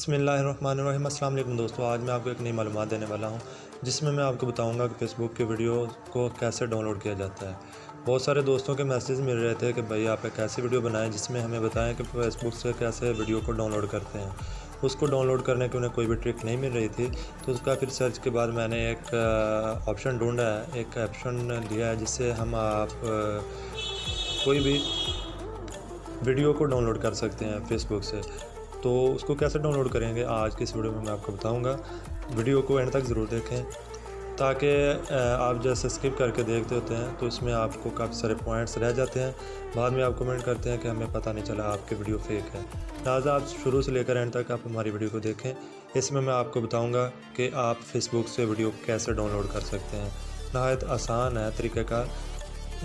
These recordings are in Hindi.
बिस्मिल्लाहिर्रहमानिर्रहीम। अस्सलाम वालेकुम दोस्तों, आज मैं आपको एक नई मालूमात देने वाला हूं जिसमें मैं आपको बताऊंगा कि फ़ेसबुक के वीडियो को कैसे डाउनलोड किया जाता है। बहुत सारे दोस्तों के मैसेज मिल रहे थे कि भाई आप एक ऐसी वीडियो बनाएं जिसमें हमें बताएं कि फ़ेसबुक से कैसे वीडियो को डाउनलोड करते हैं। उसको डाउनलोड करने की उन्हें कोई भी ट्रिक नहीं मिल रही थी, तो उसका फिर सर्च के बाद मैंने एक ऑप्शन ढूंढा है, एक ऑप्शन लिया है जिससे हम आप कोई भी वीडियो को डाउनलोड कर सकते हैं फ़ेसबुक से। तो उसको कैसे डाउनलोड करेंगे आज की इस वीडियो में मैं आपको बताऊंगा। वीडियो को एंड तक ज़रूर देखें ताकि आप जैसे स्किप करके देखते होते हैं तो इसमें आपको काफ़ी सारे पॉइंट्स रह जाते हैं। बाद में आप कमेंट करते हैं कि हमें पता नहीं चला आपकी वीडियो फेक है। लिहाजा आप शुरू से लेकर एंड तक आप हमारी वीडियो को देखें। इसमें मैं आपको बताऊँगा कि आप फेसबुक से वीडियो कैसे डाउनलोड कर सकते हैं। नहायत आसान है तरीक़ाकार,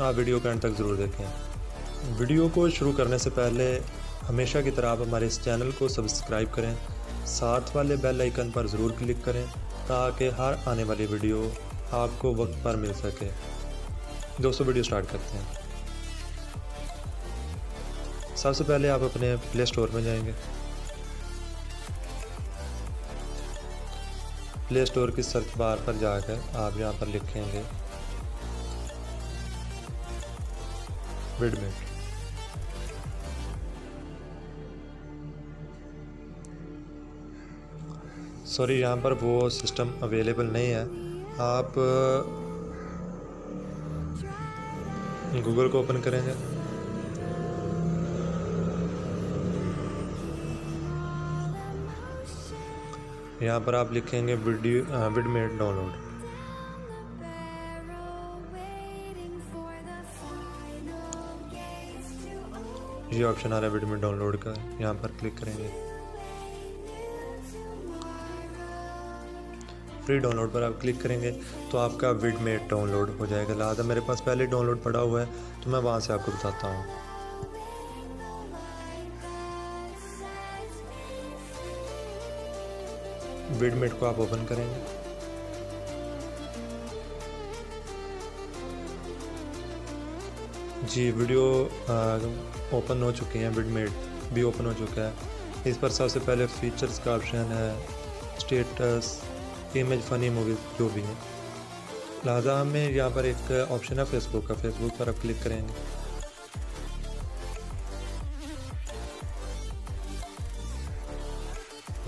आप वीडियो को एंड तक ज़रूर देखें। वीडियो को शुरू करने से पहले हमेशा की तरह आप हमारे इस चैनल को सब्सक्राइब करें, साथ वाले बेल आइकन पर ज़रूर क्लिक करें ताकि हर आने वाली वीडियो आपको वक्त पर मिल सके। दोस्तों वीडियो स्टार्ट करते हैं। सबसे पहले आप अपने प्ले स्टोर में जाएंगे। प्ले स्टोर की सर्च बार पर जाकर आप यहाँ पर लिखेंगे विडमेट। सॉरी, यहाँ पर वो सिस्टम अवेलेबल नहीं है। आप गूगल को ओपन करेंगे। यहाँ पर आप लिखेंगे विडमेट डाउनलोड। ये ऑप्शन आ रहा है विडमेट डाउनलोड का, यहाँ पर क्लिक करेंगे। फ्री डाउनलोड पर आप क्लिक करेंगे तो आपका विडमेट डाउनलोड हो जाएगा। लिहाजा मेरे पास पहले डाउनलोड पड़ा हुआ है तो मैं वहाँ से आपको बताता हूँ। विडमेट को आप ओपन करेंगे। जी, वीडियो ओपन हो चुकी है, विडमेट भी ओपन हो चुका है। इस पर सबसे पहले फीचर्स का ऑप्शन है, स्टेटस, इमेज, फ़नी, मूवी जो भी है। लिहाजा हमें यहाँ पर एक ऑप्शन है फेसबुक का, फेसबुक पर आप क्लिक करेंगे।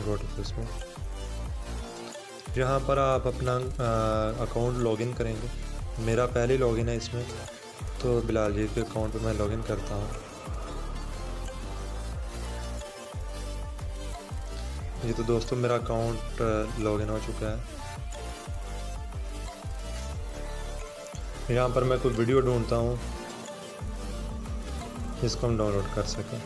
Go to Facebook. यहाँ पर आप अपना अकाउंट लॉगिन करेंगे। मेरा पहले लॉगिन है इसमें, तो बिलाल जी के अकाउंट पे मैं लॉगिन करता हूँ। ये तो दोस्तों मेरा अकाउंट लॉगिन हो चुका है। यहाँ पर मैं कोई वीडियो ढूंढता हूँ जिसको हम डाउनलोड कर सकें।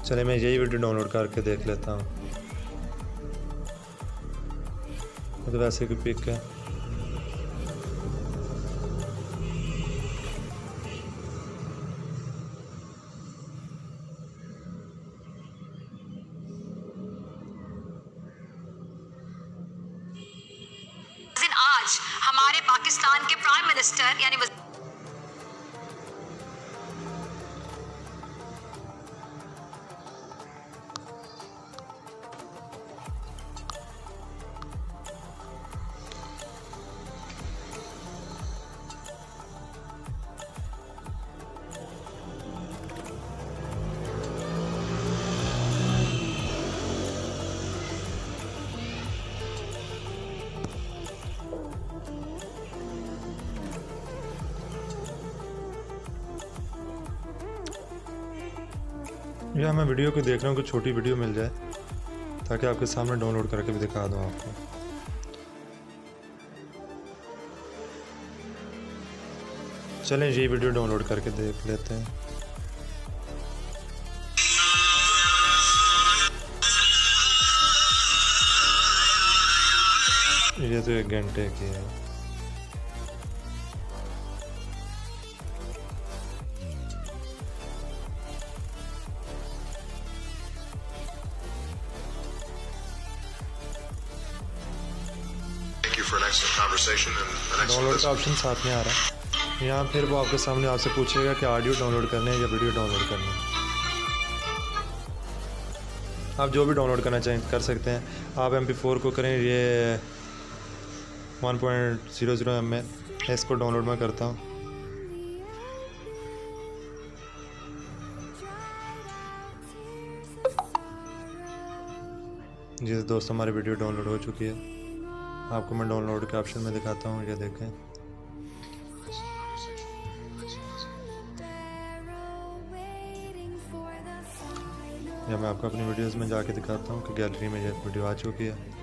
चले मैं यही वीडियो डाउनलोड करके देख लेता हूँ। तो वैसे की पिक है। आज हमारे पाकिस्तान के प्राइम मिनिस्टर यानी या मैं वीडियो को देख रहा हूँ कि छोटी वीडियो मिल जाए ताकि आपके सामने डाउनलोड करके भी दिखा दूँ आपको। चलें ये वीडियो डाउनलोड करके देख लेते हैं। ये तो 1 घंटे की है। for an excellent conversation and an excellent download का listen. ऑप्शन साथ में आ रहा है यहाँ। फिर वो आपके सामने आपसे पूछेगा कि ऑडियो डाउनलोड करना है या वीडियो डाउनलोड करना है। आप जो भी डाउनलोड करना चाहें कर सकते हैं। आप MP4 को करें, ये 1.00 MB है, इसको डाउनलोड मैं करता हूँ। जी दोस्तों, हमारी वीडियो डाउनलोड हो चुकी है। आपको मैं डाउनलोड के ऑप्शन में दिखाता हूँ, ये देखें। या मैं आपको अपनी वीडियोस में जाके दिखाता हूँ कि गैलरी में ये वीडियो आ चुकी है।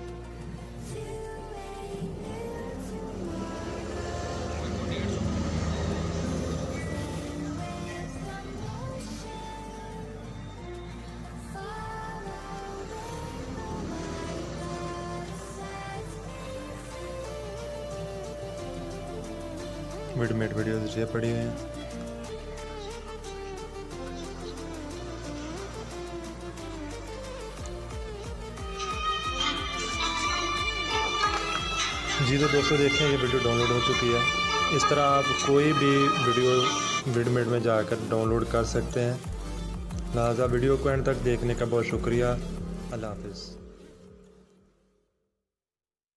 विडमेट वीडियोस ये पड़ी हुई हैं। जी तो दोस्तों देखें, ये वीडियो डाउनलोड हो चुकी है। इस तरह आप कोई भी वीडियो विडमेट में जाकर डाउनलोड कर सकते हैं। लिहाजा वीडियो को एंड तक देखने का बहुत शुक्रिया। अल्लाह हाफ़िज़।